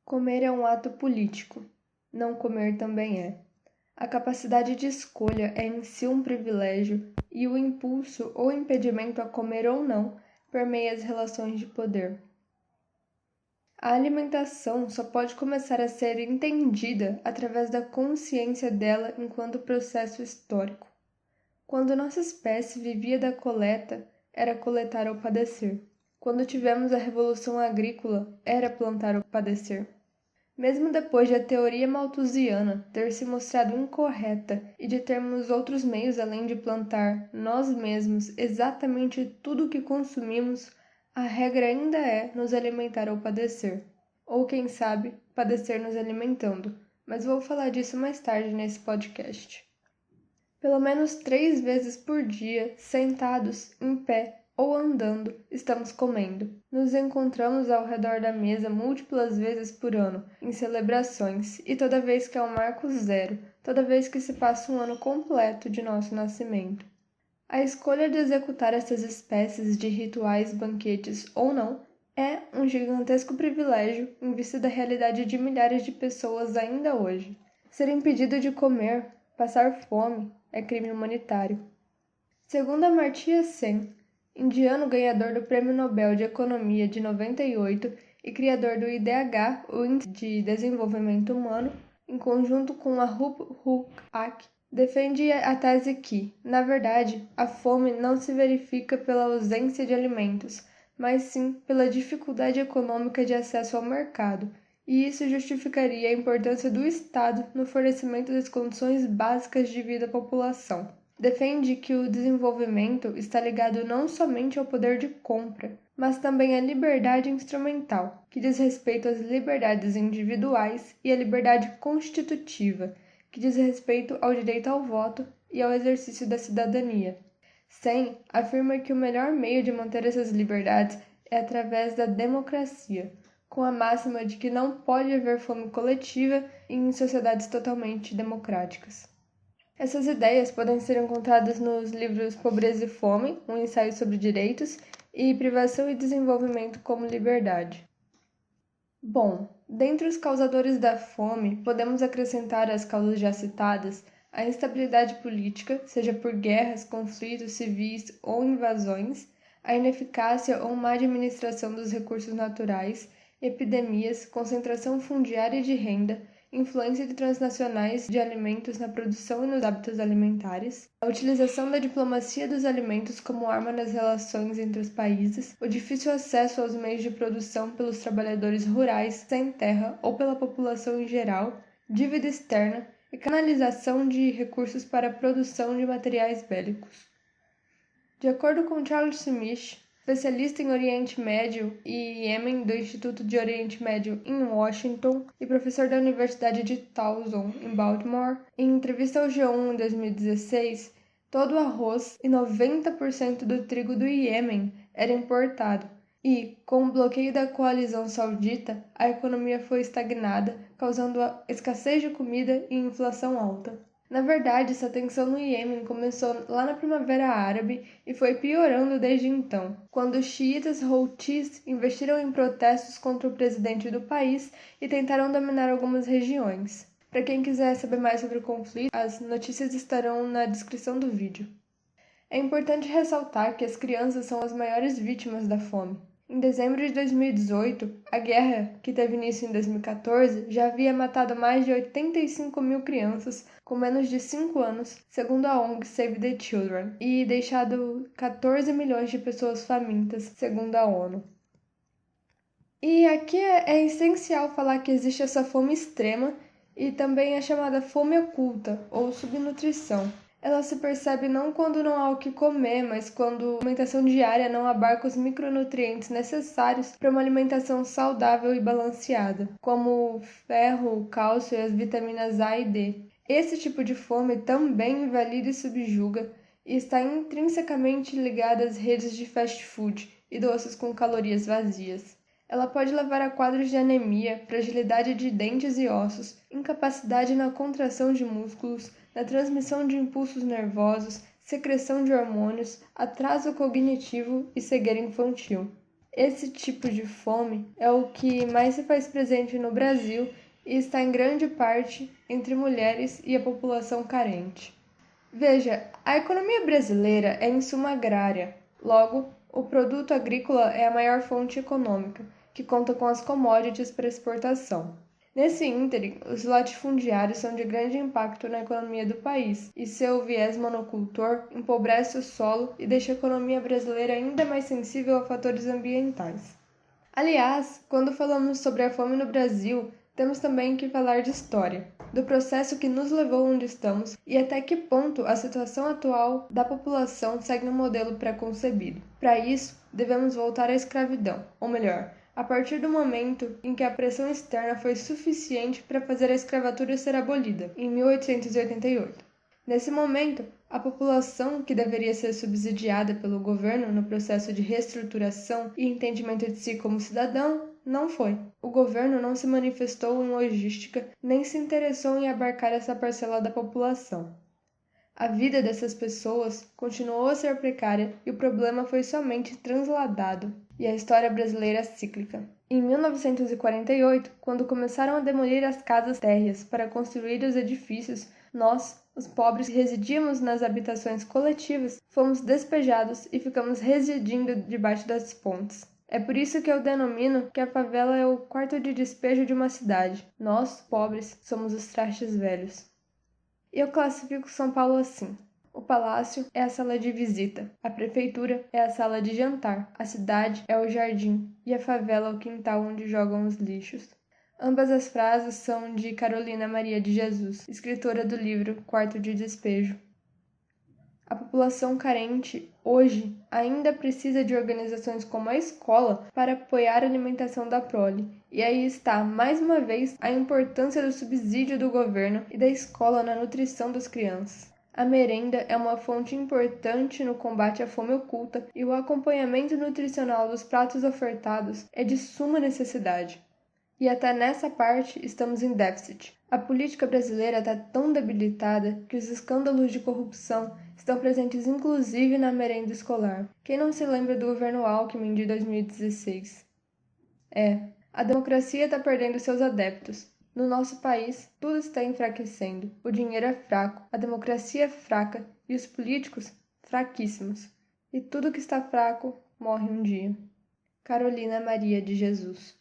Comer é um ato político. Não comer também é. A capacidade de escolha é em si um privilégio e o impulso ou impedimento a comer ou não permeia as relações de poder. A alimentação só pode começar a ser entendida através da consciência dela enquanto processo histórico. Quando nossa espécie vivia da coleta, era coletar ou padecer. Quando tivemos a revolução agrícola, era plantar ou padecer. Mesmo depois de a teoria malthusiana ter se mostrado incorreta e de termos outros meios além de plantar nós mesmos exatamente tudo o que consumimos, a regra ainda é nos alimentar ou padecer. Ou quem sabe, padecer nos alimentando, mas vou falar disso mais tarde nesse podcast. Pelo menos 3 vezes por dia, sentados, em pé ou andando, estamos comendo. Nos encontramos ao redor da mesa múltiplas vezes por ano, em celebrações, e toda vez que é um marco zero, toda vez que se passa um ano completo de nosso nascimento. A escolha de executar essas espécies de rituais, banquetes ou não, é um gigantesco privilégio em vista da realidade de milhares de pessoas ainda hoje. Ser impedido de comer, passar fome, é crime humanitário. Segundo Amartya Sen, indiano ganhador do Prêmio Nobel de Economia de 98 e criador do IDH, o Índice de Desenvolvimento Humano, em conjunto com Arup Huk-Ak, defende a tese que, na verdade, a fome não se verifica pela ausência de alimentos, mas sim pela dificuldade econômica de acesso ao mercado, e isso justificaria a importância do Estado no fornecimento das condições básicas de vida à população. Defende que o desenvolvimento está ligado não somente ao poder de compra, mas também à liberdade instrumental, que diz respeito às liberdades individuais, e à liberdade constitutiva, que diz respeito ao direito ao voto e ao exercício da cidadania. Sen afirma que o melhor meio de manter essas liberdades é através da democracia, com a máxima de que não pode haver fome coletiva em sociedades totalmente democráticas. Essas ideias podem ser encontradas nos livros Pobreza e Fome, um ensaio sobre direitos, e Privação e Desenvolvimento como Liberdade. Bom, dentre os causadores da fome, podemos acrescentar às causas já citadas a instabilidade política, seja por guerras, conflitos civis ou invasões, a ineficácia ou má administração dos recursos naturais, epidemias, concentração fundiária de renda, influência de transnacionais de alimentos na produção e nos hábitos alimentares, a utilização da diplomacia dos alimentos como arma nas relações entre os países, o difícil acesso aos meios de produção pelos trabalhadores rurais sem terra ou pela população em geral, dívida externa e canalização de recursos para a produção de materiais bélicos. De acordo com Charles Smith, especialista em Oriente Médio e Iêmen do Instituto de Oriente Médio em Washington e professor da Universidade de Towson, em Baltimore, em entrevista ao G1 em 2016, todo o arroz e 90% do trigo do Iêmen era importado e, com o bloqueio da coalizão saudita, a economia foi estagnada, causando a escassez de comida e inflação alta. Na verdade, essa tensão no Iêmen começou lá na Primavera Árabe e foi piorando desde então, quando os xiitas Houthis investiram em protestos contra o presidente do país e tentaram dominar algumas regiões. Para quem quiser saber mais sobre o conflito, as notícias estarão na descrição do vídeo. É importante ressaltar que as crianças são as maiores vítimas da fome. Em dezembro de 2018, a guerra, que teve início em 2014, já havia matado mais de 85 mil crianças com menos de 5 anos, segundo a ONG Save the Children, e deixado 14 milhões de pessoas famintas, segundo a ONU. E aqui é essencial falar que existe essa fome extrema e também a chamada fome oculta, ou subnutrição. Ela se percebe não quando não há o que comer, mas quando a alimentação diária não abarca os micronutrientes necessários para uma alimentação saudável e balanceada, como o ferro, o cálcio e as vitaminas A e D. Esse tipo de fome também invalida e subjuga e está intrinsecamente ligada às redes de fast food e doces com calorias vazias. Ela pode levar a quadros de anemia, fragilidade de dentes e ossos, incapacidade na contração de músculos, na transmissão de impulsos nervosos, secreção de hormônios, atraso cognitivo e cegueira infantil. Esse tipo de fome é o que mais se faz presente no Brasil e está em grande parte entre mulheres e a população carente. Veja, a economia brasileira é em suma agrária, logo, o produto agrícola é a maior fonte econômica, que conta com as commodities para exportação. Nesse ínterim, os latifundiários são de grande impacto na economia do país, e seu viés monocultor empobrece o solo e deixa a economia brasileira ainda mais sensível a fatores ambientais. Aliás, quando falamos sobre a fome no Brasil, temos também que falar de história, do processo que nos levou onde estamos e até que ponto a situação atual da população segue um modelo pré-concebido. Para isso, devemos voltar à escravidão, ou melhor, a partir do momento em que a pressão externa foi suficiente para fazer a escravatura ser abolida, em 1888. Nesse momento, a população, que deveria ser subsidiada pelo governo no processo de reestruturação e entendimento de si como cidadão, não foi. O governo não se manifestou em logística nem se interessou em abarcar essa parcela da população. A vida dessas pessoas continuou a ser precária e o problema foi somente transladado, e a história brasileira é cíclica. Em 1948, quando começaram a demolir as casas térreas para construir os edifícios, nós, os pobres que residíamos nas habitações coletivas, fomos despejados e ficamos residindo debaixo das pontes. É por isso que eu denomino que a favela é o quarto de despejo de uma cidade. Nós, pobres, somos os trastes velhos. Eu classifico São Paulo assim. O palácio é a sala de visita, a prefeitura é a sala de jantar, a cidade é o jardim e a favela é o quintal onde jogam os lixos. Ambas as frases são de Carolina Maria de Jesus, escritora do livro Quarto de Despejo. A população carente, hoje, ainda precisa de organizações como a escola para apoiar a alimentação da prole. E aí está, mais uma vez, a importância do subsídio do governo e da escola na nutrição das crianças. A merenda é uma fonte importante no combate à fome oculta e o acompanhamento nutricional dos pratos ofertados é de suma necessidade. E até nessa parte estamos em déficit. A política brasileira está tão debilitada que os escândalos de corrupção estão presentes inclusive na merenda escolar. Quem não se lembra do governo Alckmin de 2016? A democracia está perdendo seus adeptos. No nosso país, tudo está enfraquecendo. O dinheiro é fraco, a democracia é fraca e os políticos fraquíssimos. E tudo que está fraco morre um dia. Carolina Maria de Jesus.